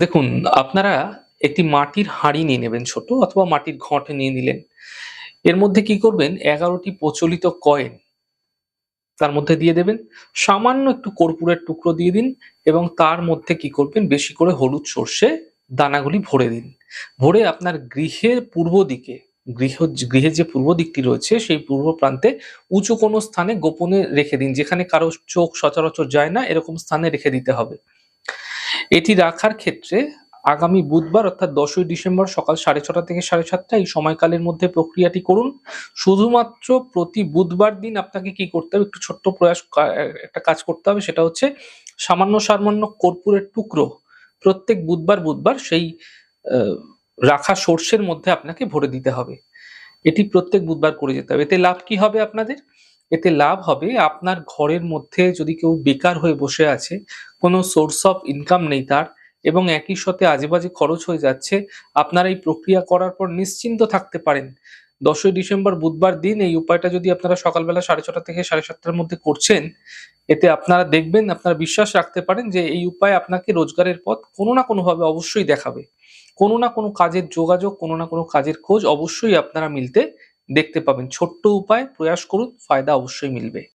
দেখুন, আপনারা একটি মাটির হাঁড়ি নিয়ে নেবেন ছোট অথবা মাটির ঘট নিয়ে নিলেন। এর মধ্যে কি করবেন ১১ টি প্রচলিত কয়েন তার মধ্যে দিয়ে দেবেন। সামান্য একটু কর্পূরের টুকরো দিয়ে দিন এবং তার মধ্যে কি করবেন বেশি করে হলুদ সর্ষে দানাগুলি ভরে দিন। ভরে আপনার গৃহের পূর্ব দিকে গৃহের যে পূর্ব দিকটি রয়েছে সেই পূর্ব প্রান্তে উঁচু কোনো স্থানে গোপনে রেখে দিন। যেখানে কারো চোখ সচরাচর যায় না এরকম স্থানে রেখে দিতে হবে। এটি রাখার ক্ষেত্রে আগামী বুধবার অর্থাৎ ১০ই ডিসেম্বর সকাল ৬:৩০ থেকে ৭:৩০ এই সময়কালের মধ্যে প্রক্রিয়াটি করুন। শুধুমাত্র প্রতি বুধবার দিন আপনাকে কি করতে হবে একটু ছোট্ট প্রয়াস একটা কাজ করতে হবে, সেটা হচ্ছে সামান্য কর্পূরের টুকরো প্রত্যেক বুধবার সেই আ রাখা সর্ষের মধ্যে আপনাকে ভরে দিতে হবে। এটি প্রত্যেক বুধবার করে যেতে হবে। এতে লাভ কি হবে আপনাদের? এতে লাভ হবে আপনার ঘরের মধ্যে যদি কেউ বেকার হয়ে বসে আছে, কোনো সোর্স অফ ইনকাম নেই তার এবং একই সাথে আজেবাজে খরচ হয়ে যাচ্ছে, আপনারা এই প্রক্রিয়া করার পর নিশ্চিন্ত থাকতে পারেন। ১০ই ডিসেম্বর বুধবার দিন এই উপায়টা যদি আপনারা সকালবেলা ৬:৩০ থেকে ৭:৩০ র মধ্যে করছেন, এতে আপনারা দেখবেন, আপনারা বিশ্বাস রাখতে পারেন যে এই উপায় আপনাকে রোজগারের পথ কোনো না কোনোভাবে অবশ্যই দেখাবে। কোনো না কোনো কাজের যোগাযোগ, কোনো না কোনো কাজের খোঁজ অবশ্যই আপনারা মিলতে দেখতে পাবেন। ছোট্ট উপায় প্রয়াস করুন, ফায়দা অবশ্যই মিলবে।